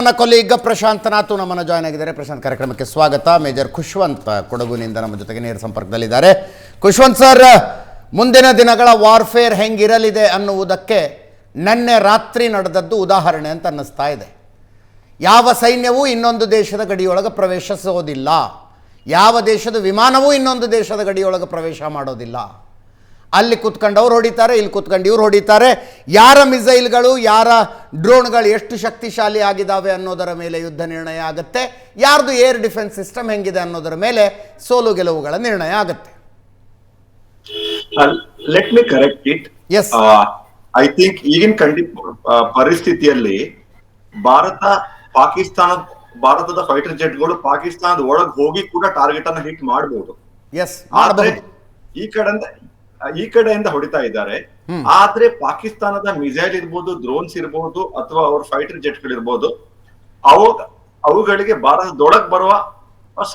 ನನ್ನ ಕೊಲೀಗ ಪ್ರಶಾಂತ್ ನಾತು ನಮ್ಮನ್ನು ಜಾಯ್ನ್ ಆಗಿದ್ದಾರೆ. ಪ್ರಶಾಂತ್, ಕಾರ್ಯಕ್ರಮಕ್ಕೆ ಸ್ವಾಗತ. ಮೇಜರ್ ಖುಷ್ವಂತ್ ಕೊಡಗುನಿಂದ ನಮ್ಮ ಜೊತೆಗೆ ನೇರ ಸಂಪರ್ಕದಲ್ಲಿದ್ದಾರೆ. ಖುಷ್ವಂತ್ ಸರ್, ಮುಂದಿನ ದಿನಗಳ ವಾರ್ಫೇರ್ ಹೆಂಗಿರಲಿದೆ ಅನ್ನುವುದಕ್ಕೆ ನಿನ್ನೆ ರಾತ್ರಿ ನಡೆದದ್ದು ಉದಾಹರಣೆ ಅಂತ ಅನ್ನಿಸ್ತಾ ಇದೆ. ಯಾವ ಸೈನ್ಯವೂ ಇನ್ನೊಂದು ದೇಶದ ಗಡಿಯೊಳಗೆ ಪ್ರವೇಶಿಸೋದಿಲ್ಲ, ಯಾವ ದೇಶದ ವಿಮಾನವೂ ಇನ್ನೊಂದು ದೇಶದ ಗಡಿಯೊಳಗೆ ಪ್ರವೇಶ ಮಾಡೋದಿಲ್ಲ. ಅಲ್ಲಿ ಕೂತ್ಕೊಂಡವ್ರು ಹೊಡಿತಾರೆ, ಇಲ್ಲಿ ಕೂತ್ಕೊಂಡು ಇವ್ರು ಹೊಡಿತಾರೆ. ಯಾರ ಮಿಸೈಲ್ಗಳು, ಯಾರ ಡ್ರೋನ್ಗಳು ಎಷ್ಟು ಶಕ್ತಿಶಾಲಿ ಆಗಿದ್ದಾವೆ ಅನ್ನೋದರ ಮೇಲೆ ಯುದ್ಧ ನಿರ್ಣಯ ಆಗುತ್ತೆ. ಯಾರ್ದು ಏರ್ ಡಿಫೆನ್ಸ್ ಸಿಸ್ಟಮ್ ಹೆಂಗಿದೆ ಅನ್ನೋದರ ಮೇಲೆ ಸೋಲು ಗೆಲುವುಗಳ ನಿರ್ಣಯ ಆಗುತ್ತೆ. Let me correct it. Yes, I think ಈಗಿನ ಪರಿಸ್ಥಿತಿಯಲ್ಲಿ ಭಾರತದ ಫೈಟರ್ ಜೆಟ್ಗಳು ಪಾಕಿಸ್ತಾನದ ಒಳಗೆ ಹೋಗಿ ಕೂಡ ಟಾರ್ಗೆಟ್ ಅನ್ನ ಹಿಟ್ ಮಾಡಬಹುದು. ಎಸ್, ಮಾಡಬಹುದು. ಈ ಕಡೆಯಿಂದ ಹೊಡಿತಾ ಇದ್ದಾರೆ. ಆದ್ರೆ ಪಾಕಿಸ್ತಾನದ ಮಿಸೈಲ್ ಇರ್ಬೋದು, ಡ್ರೋನ್ಸ್ ಇರ್ಬೋದು, ಅಥವಾ ಅವ್ರ ಫೈಟರ್ ಜೆಟ್ಗಳಿರ್ಬೋದು, ಅವುಗಳಿಗೆ ಭಾರತದೊಳಗ್ ಬರುವ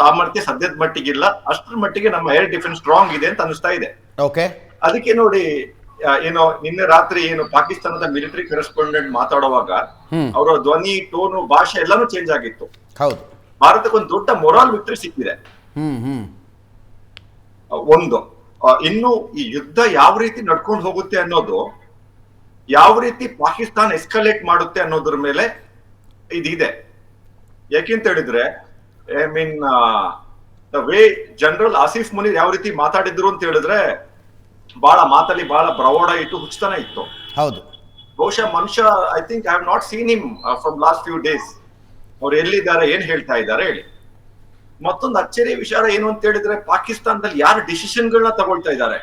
ಸಾಮರ್ಥ್ಯ ಸದ್ಯದ ಮಟ್ಟಿಗಿಲ್ಲ. ಅಷ್ಟರ ಮಟ್ಟಿಗೆ ನಮ್ಮ ಏರ್ ಡಿಫೆನ್ಸ್ ಸ್ಟ್ರಾಂಗ್ ಇದೆ ಅಂತ ಅನಿಸ್ತಾ ಇದೆ. ಓಕೆ, ಅದಕ್ಕೆ ನೋಡಿ, ನಿನ್ನೆ ರಾತ್ರಿ ಪಾಕಿಸ್ತಾನದ ಮಿಲಿಟರಿ ಕರೆಸ್ಪಾಂಡೆಂಟ್ ಮಾತಾಡುವಾಗ ಅವರ ಧ್ವನಿ, ಟೋನು, ಭಾಷೆ ಎಲ್ಲಾನು ಚೇಂಜ್ ಆಗಿತ್ತು. ಹೌದು, ಭಾರತಕ್ಕೆ ಒಂದು ದೊಡ್ಡ ಮೊರಾಲ್ ವಿಕ್ಟರಿ ಸಿಕ್ಕಿದೆ. ಒಂದು ಇನ್ನು ಈ ಯುದ್ಧ ಯಾವ ರೀತಿ ನಡ್ಕೊಂಡು ಹೋಗುತ್ತೆ ಅನ್ನೋದು, ಯಾವ ರೀತಿ ಪಾಕಿಸ್ತಾನ ಎಸ್ಕಲೇಟ್ ಮಾಡುತ್ತೆ ಅನ್ನೋದ್ರ ಮೇಲೆ ಇದಿದೆ. ಯಾಕೆಂತ ಹೇಳಿದ್ರೆ, I mean the way general Asif Munir ಯಾವ ರೀತಿ ಮಾತಾಡಿದ್ರು ಅಂತ ಹೇಳಿದ್ರೆ, ಮಾತಲ್ಲಿ ಬಹಳ ಬ್ರವೋಡ ಇತ್ತು, ಹುಚ್ಚತನ ಇತ್ತು. ಹೌದು, ಬಹುಶಃ ಮನುಷ್ಯ, I think I have not seen him from last few days. ಅವ್ರು ಎಲ್ಲಿದ್ದಾರೆ, ಏನ್ ಹೇಳ್ತಾ ಇದ್ದಾರೆ ಹೇಳಿ. ಮತ್ತೊಂದು ಅಚ್ಚರಿಯ ವಿಚಾರ ಏನು ಅಂತ ಹೇಳಿದ್ರೆ, ಪಾಕಿಸ್ತಾನದಲ್ಲಿ ಯಾರು ಡಿಸಿಷನ್ಗಳನ್ನ ತಗೊಳ್ತಾ ಇದ್ದಾರೆ,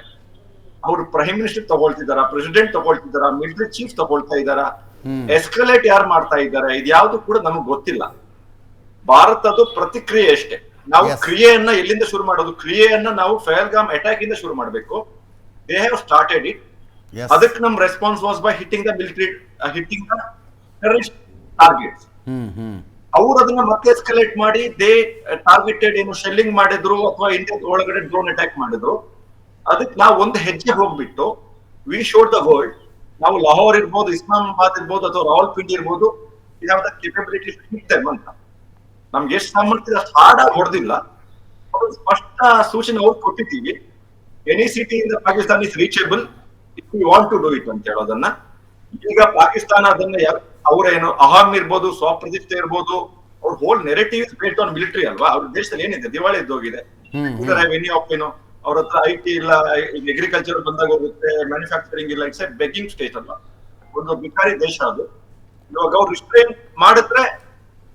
ಅವ್ರು ಪ್ರೈಮ್ ಮಿನಿಸ್ಟರ್ ತಗೊಳ್ತಿದಾರ, ಪ್ರೆಸಿಡೆಂಟ್ ತಗೊಳ್ತಿದಾರ, ಮಿಲಿಟರಿ ಚೀಫ್ ತಗೊಳ್ತಾ ಇದಾರ, ಎಸ್ಕಲೇಟ್ ಯಾರು ಮಾಡ್ತಾ ಇದ್ದಾರೆ, ಇದ್ಯಾವುದು ಕೂಡ ನಮಗ್ ಗೊತ್ತಿಲ್ಲ. ಭಾರತದ ಪ್ರತಿಕ್ರಿಯೆ ಅಷ್ಟೇ. ನಾವು ಕ್ರಿಯೆಯನ್ನ ಎಲ್ಲಿಂದ ಶುರು ಮಾಡೋದು? ಕ್ರಿಯೆಯನ್ನ ನಾವು ಫೆಹಲ್ಗಾಮ್ ಅಟ್ಯಾಕ್ ಇಂದ ಶುರು ಮಾಡಬೇಕು. They have started it. ಅದಕ್ಕೆ ನಮ್ response was by hitting the military, hitting the terrorist targets. ಅವ್ರು ಅದನ್ನ ಮತ್ತೆ ಎಸ್ಕಲೇಟ್ ಮಾಡಿ ದೇ ಟಾರ್ಗೆಟೆಡ್ ಶೆಲ್ಲಿಂಗ್ ಮಾಡಿದ್ರು, ಅಥವಾ ಇಂಡಿಯಾದ ಒಳಗಡೆ ಡ್ರೋನ್ ಅಟ್ಯಾಕ್ ಮಾಡಿದ್ರು. ಅದಕ್ಕೆ ನಾವು ಒಂದು ಹೆಜ್ಜೆ ಹೋಗ್ಬಿಟ್ಟು ವಿ ಶೋಡ್ ದ ವರ್ಲ್ಡ್, ನಾವು ಲಾಹೋರ್ ಇರ್ಬೋದು, ಇಸ್ಲಾಮಾಬಾದ್ ಇರ್ಬೋದು, ಅಥವಾ ರಾವಲ್ಪಿಂಡಿ ಇರ್ಬೋದು, ಯಾವ ಕೆಪಬಿಲಿಟಿ ಅಂತ ನಮ್ಗೆ ಎಷ್ಟು ಸಾಮರ್ಥ್ಯ ಅಷ್ಟು ಹಾರ್ಡಾಗಿ ಹೊಡೆದಿಲ್ಲ, ಸ್ಪಷ್ಟ ಸೂಚನೆ ಅವ್ರು ಕೊಟ್ಟಿದ್ದೀವಿ. Any city in the Pakistan is reachable if you want to do it ಅಂತ ಹೇಳೋದನ್ನ. ಈಗ ಪಾಕಿಸ್ತಾನ ಅದನ್ನ ಅವ್ರೇನು ಅಹಂ ಇರ್ಬೋದು, ಸ್ವಪ್ರತಿಷ್ಠೆ ಇರ್ಬೋದು, ಅವ್ರ whole narrative is based on military ಅಲ್ವಾ. ಅವ್ರ ದೇಶದಲ್ಲಿ ಏನಿದೆ, ದಿವಾಳಿ ಇದ್ದೋಗಿದೆ. ಅವ್ರ ಹತ್ರ IT ಇಲ್ಲ, ಅಗ್ರಿಕಲ್ಚರ್ ಬಂದಾಗ ಹೋಗುತ್ತೆ, ಮ್ಯಾನುಫ್ಯಾಕ್ಚರಿಂಗ್ ಇಲ್ಲ. ಇಟ್ಸ್ ಎ ಬೆಗ್ಗಿಂಗ್ ಸ್ಟೇಟ್ ಅಲ್ವಾ, ಒಂದು ಬಿಕಾರಿ ದೇಶ ಅದು. ಇವಾಗ ಅವ್ರು ರಿಸ್ಟ್ರೈನ್ ಮಾಡಿದ್ರೆ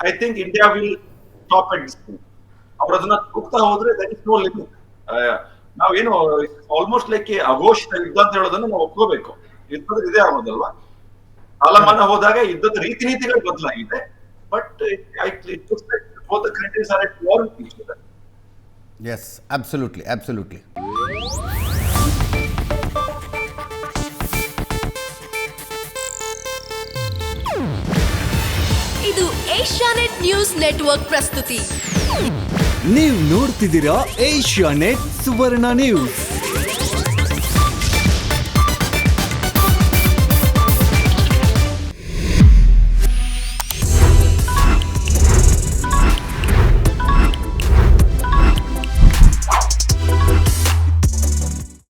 I think India will stop at this. ಅವ್ರ ಅದನ್ನ ಹೋಗ್ತಾ ಹೋದ್ರೆ ದಟ್ ಇಸ್ ನೋ ಲಿಮಿಟ್. ನಾವೇನು ಆಲ್ಮೋಸ್ಟ್ ಲೈಕ್ ಅಘೋಷಿತ ಯುದ್ಧ ಅಂತ ಹೇಳೋದನ್ನ ನಾವು ಒಪ್ಕೋಬೇಕು. ಯುದ್ಧದ ಇದೇ ಆಗೋದಲ್ವಾ. ಕಾಲಮಾನ ಹೋದಾಗ ಯುದ್ಧದ ರೀತಿ ನೀತಿಗಳು ಬದಲಾಗಿದೆ. But both the countries are at war with each other. Yes, absolutely, absolutely. ಇದು ಏಷ್ಯಾನೆಟ್ ನ್ಯೂಸ್ ನೆಟ್ವರ್ಕ್ ಪ್ರಸ್ತುತಿ. ನೀವು ನೋಡ್ತಿದ್ದೀರಾ ಏಷ್ಯಾನೆಟ್ ಸುವರ್ಣ ನ್ಯೂಸ್.